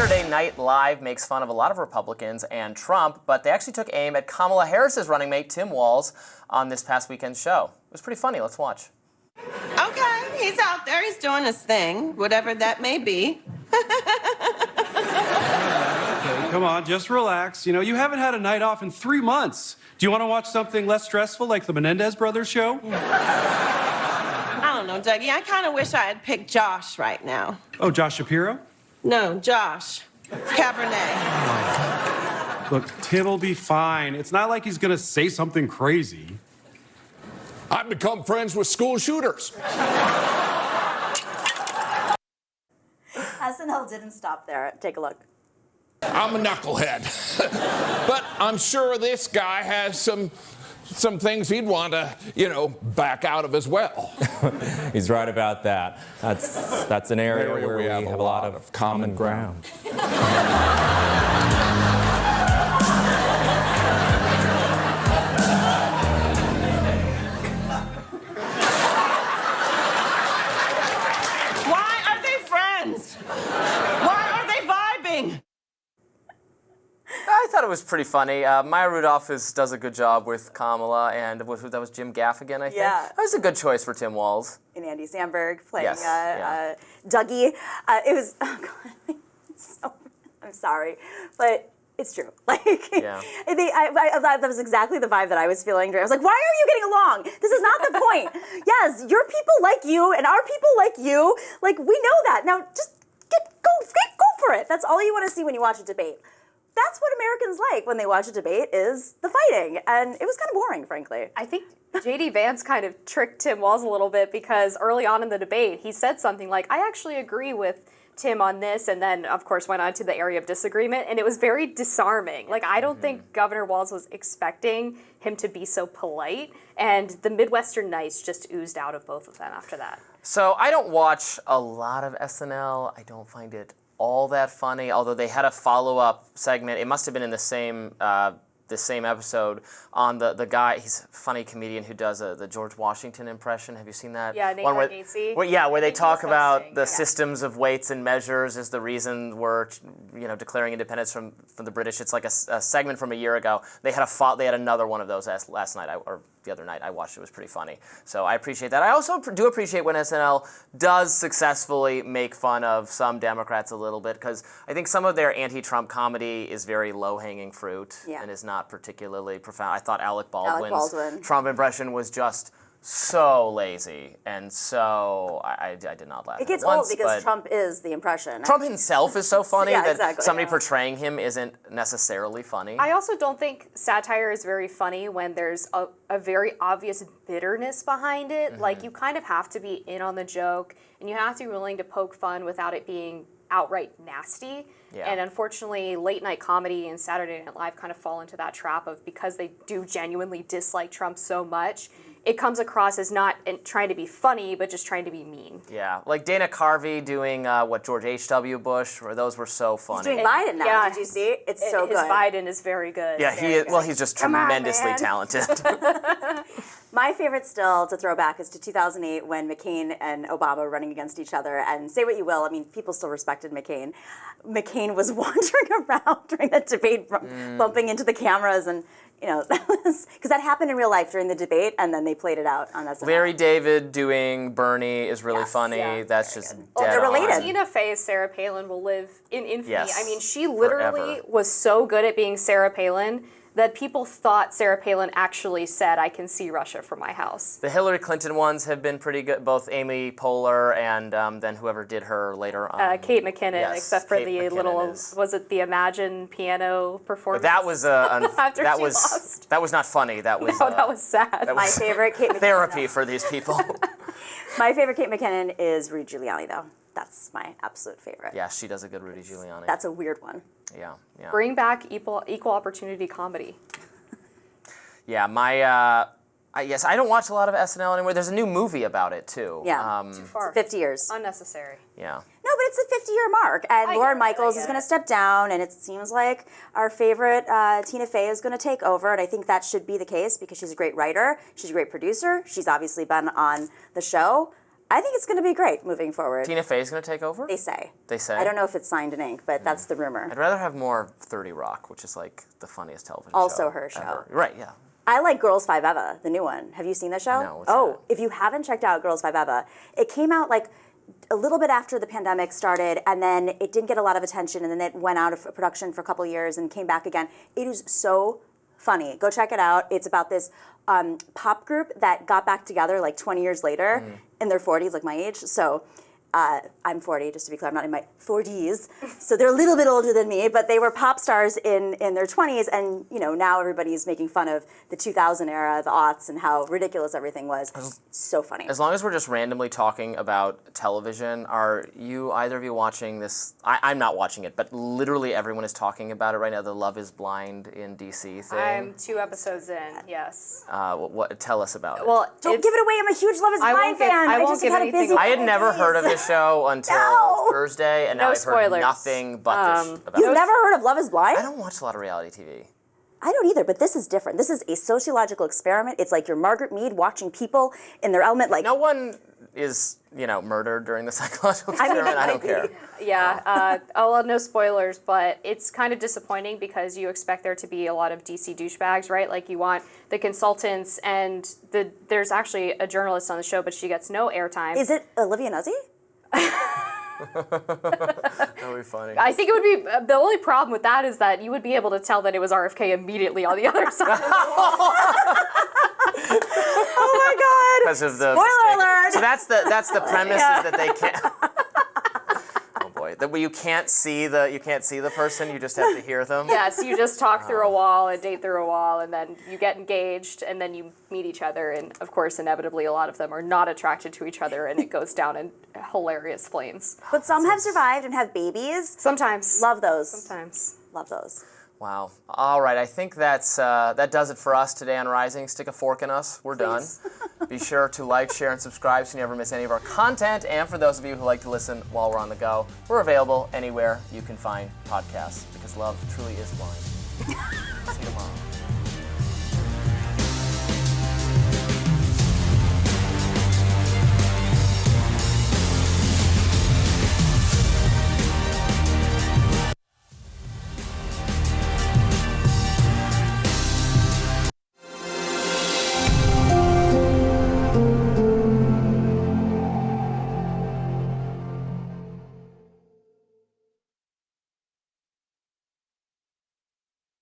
Saturday Night Live makes fun of a lot of Republicans and Trump, but they actually took aim at Kamala Harris's running mate, Tim Walz, on this past weekend's show. It was pretty funny. Let's watch. Okay, he's out there. He's doing his thing, whatever that may be. Okay, come on, just relax. You know, you haven't had a night off in 3 months. Do you want to watch something less stressful like the Menendez Brothers show? I don't know, Dougie. I kind of wish I had picked Josh right now. Oh, Josh Shapiro? No, Josh. Cabernet. Look, Tim will be fine. It's not like he's going to say something crazy. I've become friends with school shooters. SNL didn't stop there. Take a look. I'm a knucklehead. But I'm sure this guy has some things he'd want to, back out of as well. He's right about that. That's an area where we have a lot of common ground. Why are they friends? Why are they vibing? I thought it was pretty funny. Maya Rudolph does a good job with Kamala, and that was Jim Gaffigan, I think. Yeah. That was a good choice for Tim Walz. And Andy Samberg playing Yes, yeah. Dougie. It was, oh God, I'm sorry, but it's true. Like, Yeah. that was exactly the vibe that I was feeling. I was like, why are you getting along? This is not the point. Yes, your people like you, and our people like you. Like, we know that. Now, just go for it. That's all you want to see when you watch a debate. That's what Americans like when they watch a debate is the fighting. And it was kind of boring, frankly. I think J.D. Vance kind of tricked Tim Walz a little bit because early on in the debate, he said something like, I actually agree with Tim on this, and then, of course, went on to the area of disagreement, and it was very disarming. Like, I don't think Governor Walz was expecting him to be so polite, and the Midwestern nice just oozed out of both of them after that. So I don't watch a lot of SNL. I don't find it all that funny, although they had a follow-up segment. It must have been in the same episode on the guy. He's a funny comedian who does the George Washington impression. Have you seen that? Yeah, Nate one where, Bargatze. where they talk about hosting, the yeah. systems of weights and measures is the reason we're declaring independence from the British. It's like a segment from a year ago. They had another one of those last night or the other night. I watched it. It was pretty funny. So I appreciate that. I also do appreciate when SNL does successfully make fun of some Democrats a little bit, because I think some of their anti-Trump comedy is very low-hanging fruit and is not particularly profound. I thought Alec Baldwin's Trump impression was just so lazy, and so I did not laugh. It gets at it old once, because but Trump is the impression. Trump himself is so funny Yeah, that exactly, somebody yeah. portraying him isn't necessarily funny. I also don't think satire is very funny when there's a very obvious bitterness behind it. Like, you kind of have to be in on the joke, and you have to be willing to poke fun without it being outright nasty. Yeah. And unfortunately, late night comedy and Saturday Night Live kind of fall into that trap of, because they do genuinely dislike Trump so much, it comes across as not trying to be funny, but just trying to be mean. Yeah, like Dana Carvey doing George H.W. Bush, those were so funny. He's doing Biden now. Yeah. Did you see? It's so His good. Biden is very good. Yeah, he's just tremendously talented. My favorite still to throw back is to 2008 when McCain and Obama were running against each other. And say what you will, I mean, people still respected McCain. McCain was wandering around during the debate, bumping into the cameras, and that was because that happened in real life during the debate, and then they played it out on SNL. Larry David doing Bernie is really funny. yeah, That's just dead they're related. on. Tina Fey's Sarah Palin will live in infamy. Yes, I mean, she literally forever. was so good at being Sarah Palin that people thought Sarah Palin actually said, I can see Russia from my house. The Hillary Clinton ones have been pretty good, both Amy Poehler and then whoever did her later on. Kate McKinnon, yes, except for Kate the McKinnon little, is- was it the Imagine piano performance? That was After that she was lost. that was not funny. That was No, that was sad. that My was favorite Kate McKinnon. therapy for these people. My favorite Kate McKinnon is Rudy Giuliani, though. That's my absolute favorite. Yeah, she does a good Rudy Giuliani. That's a weird one. Yeah. Bring back equal opportunity comedy. Yeah, yes, I don't watch a lot of SNL anymore. There's a new movie about it too. Yeah. Too far. 50 years. Unnecessary. Yeah. No, but it's the 50-year mark, and Lorne Michaels is get going to it. step down, and it seems like our favorite Tina Fey is going to take over, and I think that should be the case because she's a great writer, she's a great producer, she's obviously been on the show. I think it's going to be great moving forward. Tina Fey's going to take over? They say. They say? I don't know if it's signed in ink, but that's the rumor. I'd rather have more 30 Rock, which is like the funniest television Also show her show. ever. Right, yeah. I like Girls 5 Eva, the new one. Have you seen the show? No, what's Oh, that? if you haven't checked out Girls 5 Eva, it came out like a little bit after the pandemic started, and then it didn't get a lot of attention, and then it went out of production for a couple years and came back again. It is so funny. Go check it out. It's about this pop group that got back together like 20 years later in their 40s, like my age. So I'm 40, just to be clear. I'm not in my 40s. So they're a little bit older than me, but they were pop stars in their 20s, and now everybody's making fun of the 2000 era, the aughts, and how ridiculous everything was. It's so funny. As long as we're just randomly talking about television, are either of you watching this? I'm not watching it, but literally everyone is talking about it right now, the Love is Blind in DC thing. I'm 2 episodes in, yes. Tell us about it. Well, Don't give it away. I'm a huge Love is I Blind won't give- fan. I won't just give had a anything busy away. I had never couple heard of days. this show until No. Thursday, and No now I've spoilers. heard nothing but this about You've it. never heard of Love is Blind? I don't watch a lot of reality TV. I don't either, but this is different. This is a sociological experiment. It's like you're Margaret Mead watching people in their element. Like No one is, murdered during the psychological experiment. I don't care. Yeah, well, no spoilers, but it's kind of disappointing because you expect there to be a lot of DC douchebags, right? Like you want the consultants, and there's actually a journalist on the show, but she gets no airtime. Is it Olivia Nuzzi? That would be funny. I think it would be, the only problem with that is that you would be able to tell that it was RFK immediately on the other side. Oh my God! Because of the Spoiler alert! So that's the premise is that they can't. Oh boy, that you can't see the person. You just have to hear them. Yes, you just talk through a wall and date through a wall, and then you get engaged, and then you meet each other, and of course, inevitably, a lot of them are not attracted to each other, and it goes down in hilarious flames. But some have survived and have babies. Sometimes. Love those. Sometimes. Love those. Wow. All right. I think that does it for us today on Rising. Stick a fork in us. We're Please. done. Be sure to like, share, and subscribe so you never miss any of our content. And for those of you who like to listen while we're on the go, we're available anywhere you can find podcasts because love truly is blind.